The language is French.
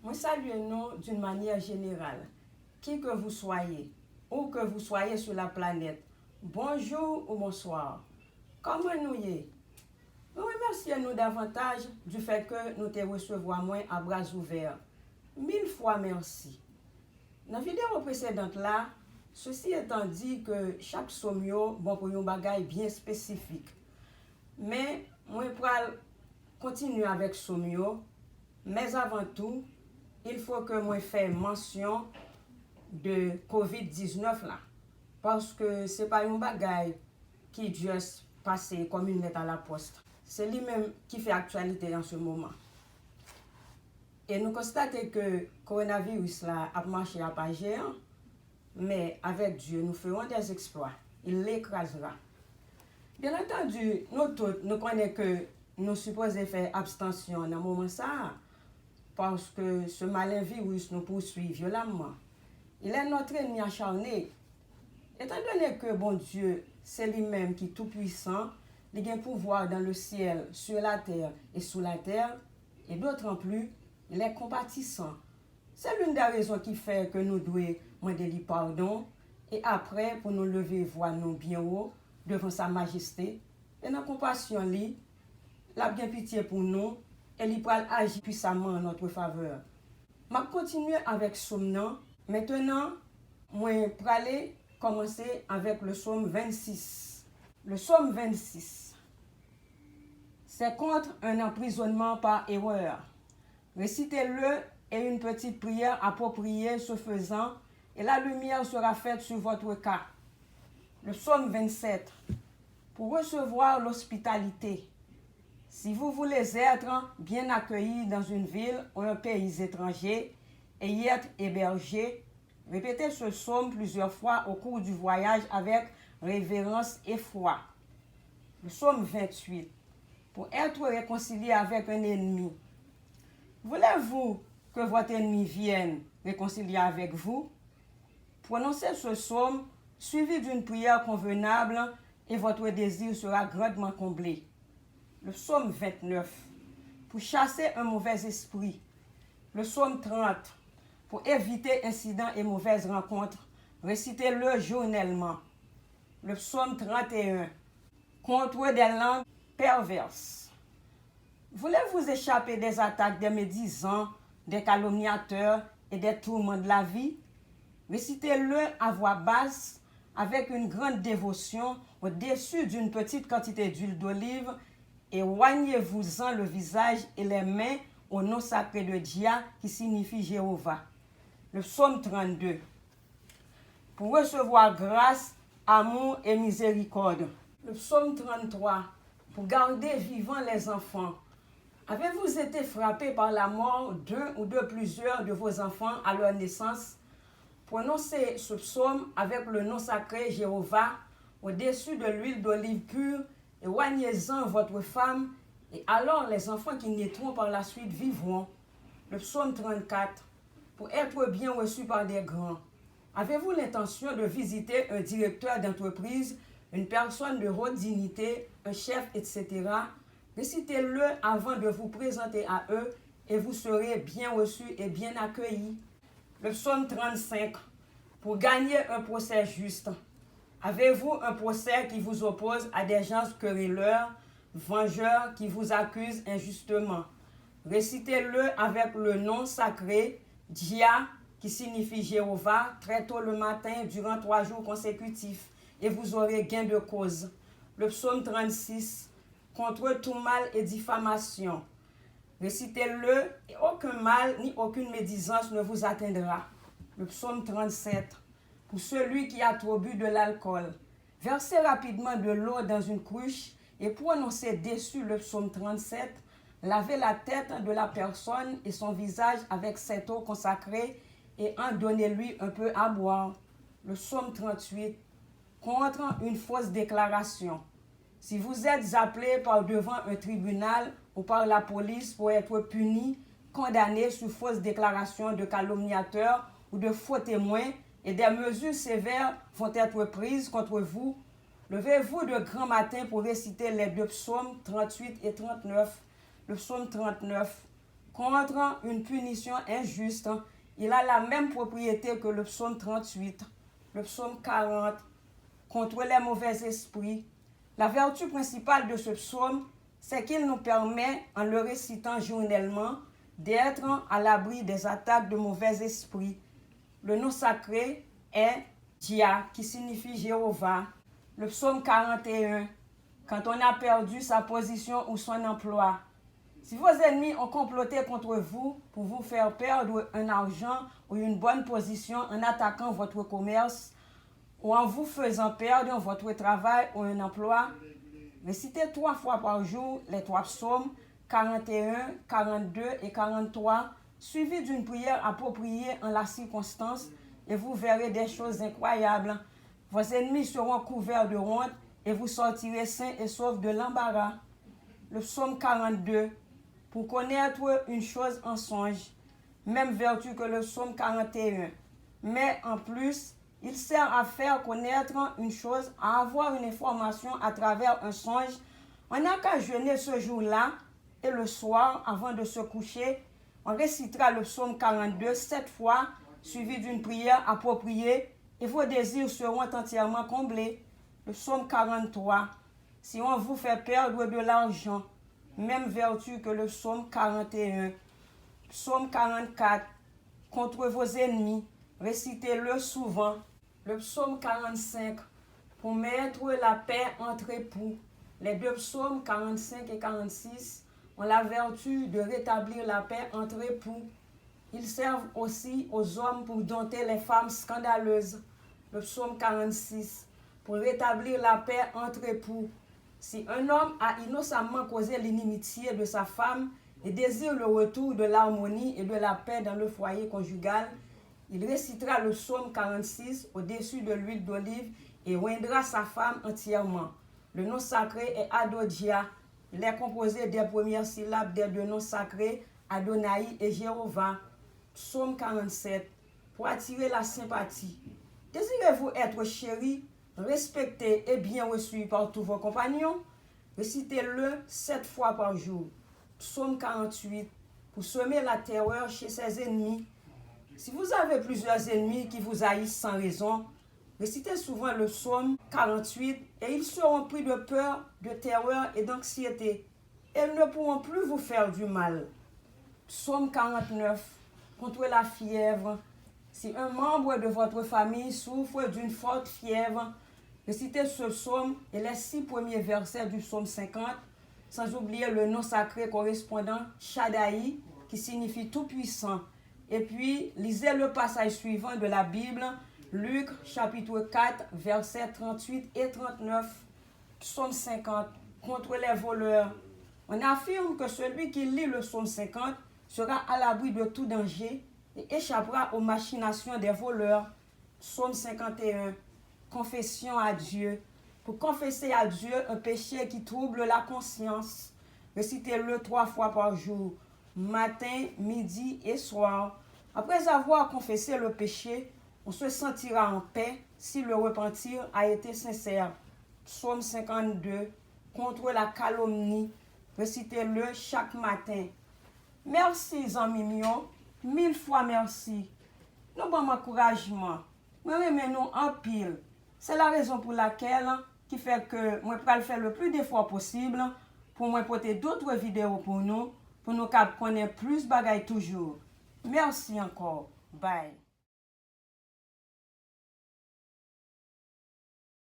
Moi salue nous d'une manière générale. Qui que vous soyez, où que vous soyez sur la planète, bonjour ou bonsoir. Comment nous y est? Nous remercions nous davantage du fait que nous te recevons moins à bras ouverts. 1000 fois merci. Dans la vidéo précédente là, ceci étant dit que chaque somio bon pour un bagage bien spécifique. Mais moi pral continuer avec somio, mais avant tout, il faut que moi fasse mention de COVID-19 là. Parce que ce n'est pas un bagage qui juste passe comme une lettre à la poste. C'est lui-même qui fait actualité en ce moment. Et nous constatons que le coronavirus là a marché à pas géant, mais avec Dieu, nous ferons des exploits. Il l'écrasera. Bien entendu, nous tous, nous connaissons que nous supposons faire abstention dans ce moment ça, parce que ce malin virus nous poursuit violemment. Il est notre ennemi acharné. Étant donné que bon Dieu, c'est lui-même qui est tout-puissant, il a un pouvoir dans le ciel, sur la terre et sous la terre, et d'autant plus, il est compatissant. C'est l'une des raisons qui fait que nous devons demander pardon, et après, pour nous lever voir nous bien haut, devant sa majesté, et dans la compassion, il a bien pitié pour nous, et il va agir puissamment en notre faveur. Je vais continuer avec Somme. Maintenant, je vais commencer avec le psaume 26. Le psaume 26, c'est contre un emprisonnement par erreur. Récitez-le et une petite prière appropriée ce faisant, et la lumière sera faite sur votre cas. Le psaume 27, pour recevoir l'hospitalité. Si vous voulez être bien accueilli dans une ville ou un pays étranger et y être hébergé, répétez ce psaume plusieurs fois au cours du voyage avec révérence et foi. Le psaume 28, pour être réconcilié avec un ennemi. Voulez-vous que votre ennemi vienne réconcilier avec vous? Prononcez ce psaume suivi d'une prière convenable et votre désir sera grandement comblé. Le psaume 29, pour chasser un mauvais esprit. Le psaume 30, pour éviter incidents et mauvaises rencontres. Récitez-le journellement. Le psaume 31, contre des langues perverses. Voulez-vous échapper des attaques des médisants, des calomniateurs et des tourments de la vie? Récitez-le à voix basse avec une grande dévotion au-dessus d'une petite quantité d'huile d'olive et oignez-vous-en le visage et les mains au nom sacré de Dieu qui signifie Jéhovah. Le psaume 32. Pour recevoir grâce, amour et miséricorde. Le psaume 33. Pour garder vivants les enfants. Avez-vous été frappé par la mort d'un ou de plusieurs de vos enfants à leur naissance? Prononcez ce psaume avec le nom sacré Jéhovah au-dessus de l'huile d'olive pure et oignez-en votre femme, et alors les enfants qui naîtront par la suite vivront. Le psaume 34. Pour être bien reçu par des grands. Avez-vous l'intention de visiter un directeur d'entreprise, une personne de haute dignité, un chef, etc.? Récitez-le avant de vous présenter à eux et vous serez bien reçus et bien accueillis. Le psaume 35. Pour gagner un procès juste. Avez-vous un procès qui vous oppose à des gens querelleurs, vengeurs qui vous accusent injustement? Récitez-le avec le nom sacré, Dia, qui signifie Jéhovah, très tôt le matin durant 3 jours consécutifs, et vous aurez gain de cause. Le psaume 36, contre tout mal et diffamation. Récitez-le, et aucun mal ni aucune médisance ne vous atteindra. Le psaume 37, pour celui qui a trop bu de l'alcool. Versez rapidement de l'eau dans une cruche et prononcez dessus le psaume 37. Lavez la tête de la personne et son visage avec cette eau consacrée et en donnez-lui un peu à boire. Le psaume 38, contre une fausse déclaration. Si vous êtes appelé par devant un tribunal ou par la police pour être puni, condamné sous fausse déclaration de calomniateur ou de faux témoins, et des mesures sévères vont être prises contre vous, levez-vous de grand matin pour réciter les 2 psaumes 38 et 39. Le psaume 39, contre une punition injuste. Il a la même propriété que le psaume 38, le psaume 40, contre les mauvais esprits. La vertu principale de ce psaume, c'est qu'il nous permet, en le récitant journellement, d'être à l'abri des attaques de mauvais esprits. Le nom sacré est Dia, qui signifie Jéhovah. Le psaume 41, quand on a perdu sa position ou son emploi. Si vos ennemis ont comploté contre vous pour vous faire perdre un argent ou une bonne position en attaquant votre commerce ou en vous faisant perdre votre travail ou un emploi, récitez 3 fois par jour les 3 psaumes 41, 42 et 43, suivis d'une prière appropriée en la circonstance, et vous verrez des choses incroyables. Vos ennemis seront couverts de honte et vous sortirez sains et saufs de l'embarras. Le psaume 42, pour connaître une chose en songe, même vertu que le psaume 41. Mais en plus, il sert à faire connaître une chose, à avoir une information à travers un songe. On n'a qu'à jeûner ce jour-là et le soir, avant de se coucher, on récitera le psaume 42 7 fois, suivi d'une prière appropriée, et vos désirs seront entièrement comblés. Le psaume 43, si on vous fait perdre de l'argent, même vertu que le psaume 41. Psaume 44, contre vos ennemis, récitez-le souvent. Le psaume 45, pour mettre la paix entre époux. Les 2 psaumes 45 et 46 ont la vertu de rétablir la paix entre époux. Ils servent aussi aux hommes pour dompter les femmes scandaleuses. Le psaume 46, pour rétablir la paix entre époux. Si un homme a innocemment causé l'inimitié de sa femme et désire le retour de l'harmonie et de la paix dans le foyer conjugal, il récitera le psaume 46 au-dessus de l'huile d'olive et oindra sa femme entièrement. Le nom sacré est Adodia. Il est composé des premières syllabes des 2 noms sacrés, Adonai et Jéhovah. Psaume 47, pour attirer la sympathie. Désirez-vous être chéri, respecté et bien reçu par tous vos compagnons? Récitez-le 7 fois par jour. Psaume 48, pour semer la terreur chez ses ennemis. Si vous avez plusieurs ennemis qui vous haïssent sans raison, récitez souvent le psaume 48 et ils seront pris de peur, de terreur et d'anxiété. Ils ne pourront plus vous faire du mal. Psaume 49, contre la fièvre. Si un membre de votre famille souffre d'une forte fièvre, récitez ce psaume et les 6 premiers versets du psaume 50, sans oublier le nom sacré correspondant Shaddai, qui signifie tout-puissant. Et puis, lisez le passage suivant de la Bible, Luc chapitre 4, versets 38 et 39, psaume 50, contre les voleurs. On affirme que celui qui lit le psaume 50 sera à l'abri de tout danger et échappera aux machinations des voleurs. Psaume 51, confession à Dieu. Pour confesser à Dieu un péché qui trouble la conscience, récitez-le 3 fois par jour, matin, midi et soir. Après avoir confessé le péché, on se sentira en paix si le repentir a été sincère. Psaume 52, contre la calomnie, récitez-le chaque matin. Merci, amis mignons, 1000 fois merci. Nous bon encouragement. Nous remenons en pile. C'est la raison pour laquelle qui fait que moi vais faire le plus d'efforts possible pour moi porter d'autres vidéos pour nous connaître plus bagaille toujours. Merci encore. Bye.